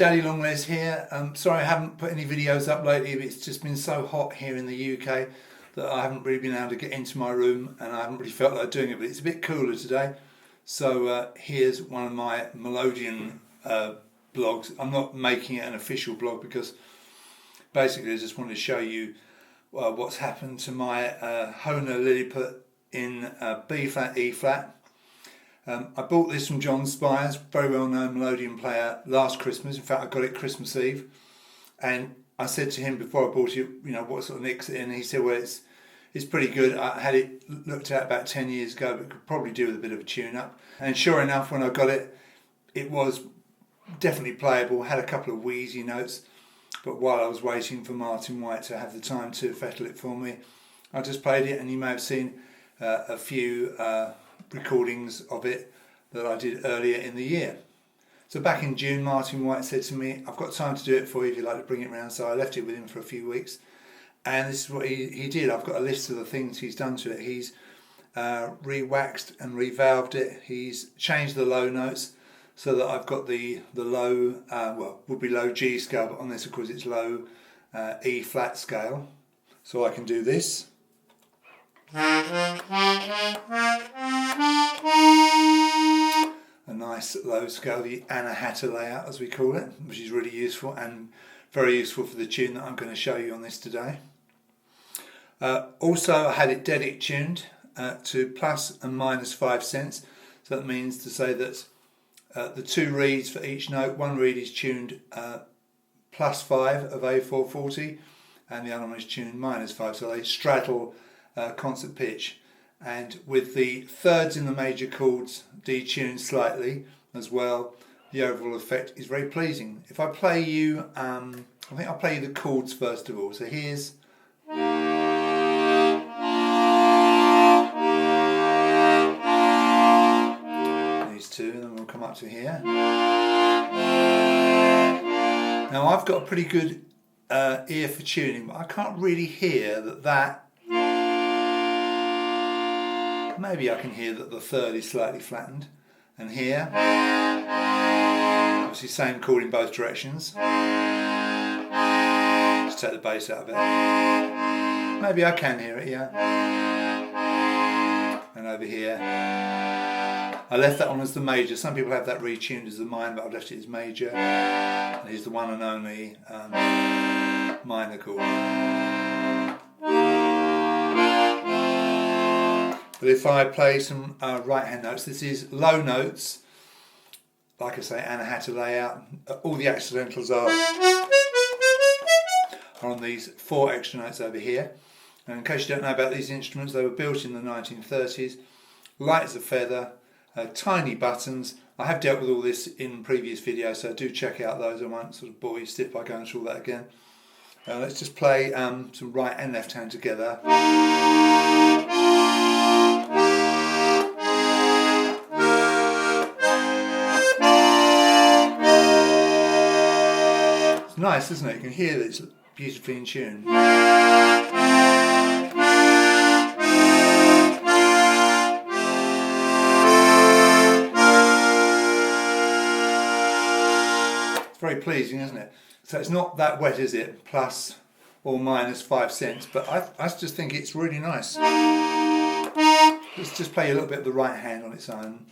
Daddy Longlegs here. Sorry I haven't put any videos up lately, but it's just been so hot here in the UK that I haven't really been able to get into my room and I haven't really felt like doing it, but it's a bit cooler today. So here's one of my melodeon blogs. I'm not making it an official blog because basically I just wanted to show you what's happened to my Hohner Liliput in B flat, E flat. I bought this from John Spiers, very well known melodeon player, last Christmas. In fact, I got it Christmas Eve, and I said to him before I bought it, you know, what sort of nicks it in. And he said, well, it's pretty good. I had it looked at about 10 years ago, but could probably do with a bit of a tune-up. And sure enough, when I got it, it was definitely playable. Had a couple of wheezy notes, but while I was waiting for Martyn White to have the time to fettle it for me, I just played it, and you may have seen a few recordings of it that I did earlier in the year. So back in June, Martyn White said to me, I've got time to do it for you if you'd like to bring it round. So I left it with him for a few weeks, and this is what he did. I've got a list of the things he's done to it. He's re-waxed and revalved it. He's changed the low notes so that I've got the low, well, would be low G scale, but on this of course it's low E flat scale. So I can do this. A nice low scale, the Anahata layout as we call it, which is really useful and very useful for the tune that I'm going to show you on this today. Also I had it dead tuned to plus and minus 5 cents, so that means to say that the two reeds for each note, one reed is tuned plus 5 of A440 and the other one is tuned minus 5, so they straddle concert pitch, and with the thirds in the major chords detuned slightly as well, the overall effect is very pleasing. If I play you, I think I'll play you the chords first of all. So here's these two, and then we'll come up to here. Now I've got a pretty good ear for tuning, but I can't really hear that maybe I can hear that the third is slightly flattened, and here, obviously same chord in both directions. Just take the bass out of it. Maybe I can hear it, yeah. And over here, I left that one as the major. Some people have that retuned as the minor, but I've left it as major. And here's the one and only minor chord. But if I play some right hand notes, this is low notes, like I say, Anahata layout. All the accidentals are on these 4 extra notes over here. And in case you don't know about these instruments, they were built in the 1930s, light as a feather, tiny buttons. I have dealt with all this in previous videos, so do check out those. I won't sort of bore you stiff by going through all that again. Let's just play some right and left hand together. Nice, isn't it? You can hear that it's beautifully in tune. It's very pleasing, isn't it? So it's not that wet, is it? Plus or minus 5 cents, but I just think it's really nice. Let's just play a little bit of the right hand on its own.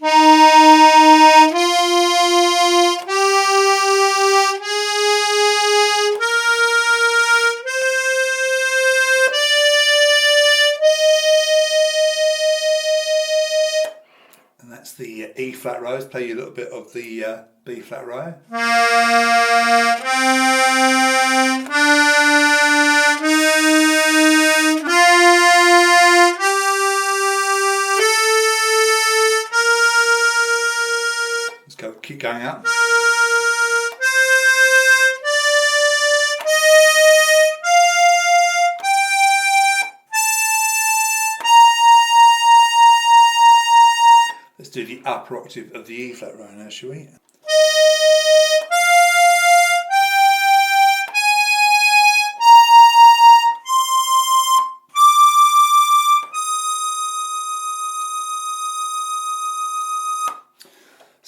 That's the E flat row. Let's play you a little bit of the B flat row. Let's go, keep going up. Let's do the upper octave of the E flat row now, shall we?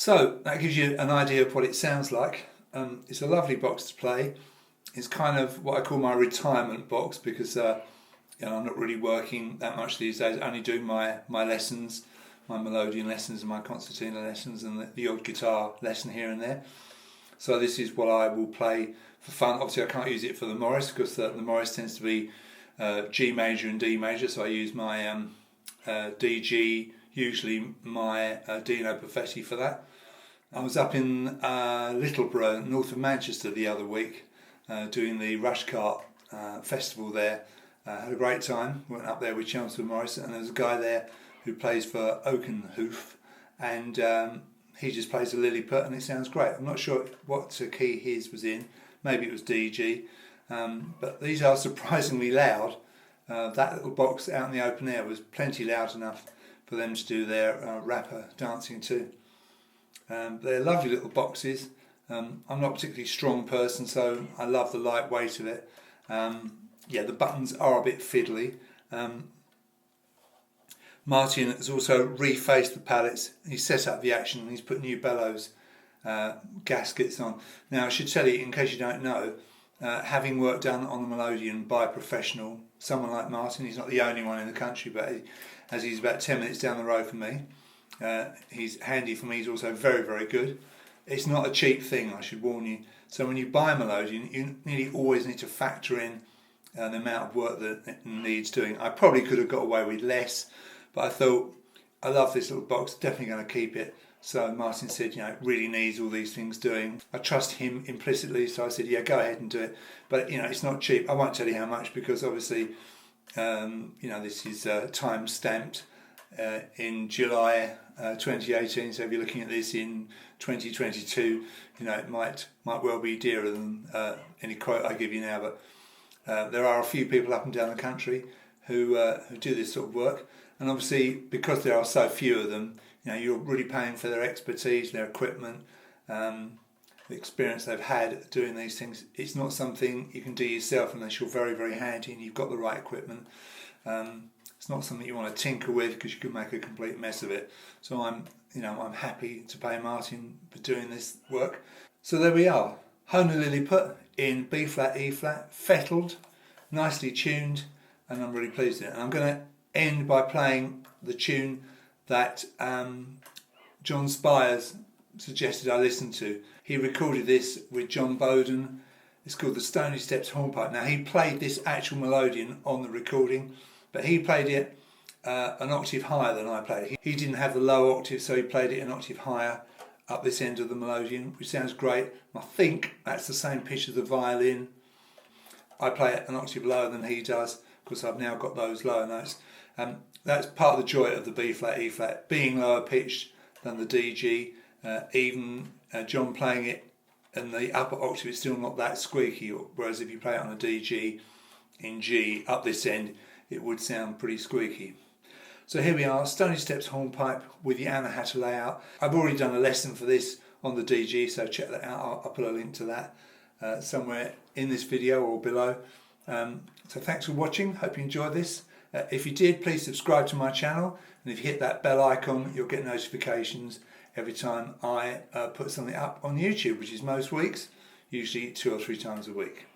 So that gives you an idea of what it sounds like. It's a lovely box to play. It's kind of what I call my retirement box because I'm not really working that much these days. I only do my lessons, my melodeon lessons and my concertina lessons and the odd guitar lesson here and there. So this is what I will play for fun. Obviously I can't use it for the Morris because the Morris tends to be G major and D major, so I use my DG, usually my Dino Perfetti for that. I was up in Littleborough, north of Manchester the other week, doing the Rushcart festival there. Had a great time, went up there with Chelmsford Morris, and there's a guy there who plays for Oakenhoof, and he just plays the Lilliput and it sounds great. I'm not sure what key his was in, maybe it was DG, but these are surprisingly loud. That little box out in the open air was plenty loud enough for them to do their rapper dancing too. They're lovely little boxes. I'm not a particularly strong person, so I love the lightweight of it. The buttons are a bit fiddly. Martyn has also refaced the pallets. He's set up the action and he's put new bellows gaskets on. Now I should tell you, in case you don't know, having work done on the melodeon by a professional, someone like Martyn, he's not the only one in the country, but as he's about 10 minutes down the road from me, he's handy for me. He's also very, very good. It's not a cheap thing, I should warn you. So when you buy a melodeon, you nearly always need to factor in the amount of work that it needs doing. I probably could have got away with less, but I thought, I love this little box, definitely going to keep it. So Martyn said, it really needs all these things doing. I trust him implicitly, so I said, yeah, go ahead and do it. But it's not cheap. I won't tell you how much because obviously, this is time stamped in July 2018. So if you're looking at this in 2022, it might well be dearer than any quote I give you now. But there are a few people up and down the country who do this sort of work, and obviously because there are so few of them, you're really paying for their expertise, their equipment, the experience they've had doing these things. It's not something you can do yourself unless you're very, very handy and you've got the right equipment. It's not something you want to tinker with because you could make a complete mess of it. So I'm happy to pay Martyn for doing this work. So there we are, Hohner Liliput in B flat, E flat, fettled, nicely tuned, and I'm really pleased with it. And I'm going to end by playing the tune that John Spiers suggested I listen to. He recorded this with John Boden. It's called the Stoney Steps Hornpipe. Now he played this actual melodeon on the recording, but he played it an octave higher than I played it. He didn't have the low octave, so he played it an octave higher up this end of the melodeon, which sounds great. I think that's the same pitch as the violin. I play it an octave lower than he does because I've now got those lower notes. That's part of the joy of the B flat, E flat, being lower pitched than the DG. Even John playing it in the upper octave, it's still not that squeaky, whereas if you play it on a DG in G up this end, it would sound pretty squeaky. So here we are, Stoney Steps Hornpipe with the Anahata layout. I've already done a lesson for this on the DG, so check that out. I'll put a link to that somewhere in this video or below. So thanks for watching, hope you enjoyed this. If you did, please subscribe to my channel, and if you hit that bell icon, you'll get notifications every time I put something up on YouTube, which is most weeks, usually 2 or 3 times a week.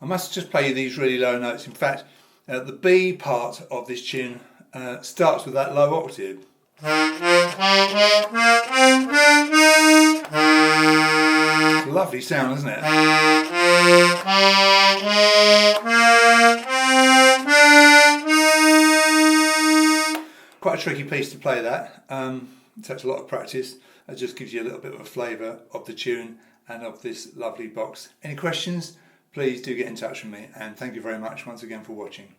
I must just play you these really low notes. In fact, the B part of this tune starts with that low octave. It's a lovely sound, isn't it? Quite a tricky piece to play that. It takes a lot of practice. It just gives you a little bit of a flavour of the tune and of this lovely box. Any questions? Please do get in touch with me, and thank you very much once again for watching.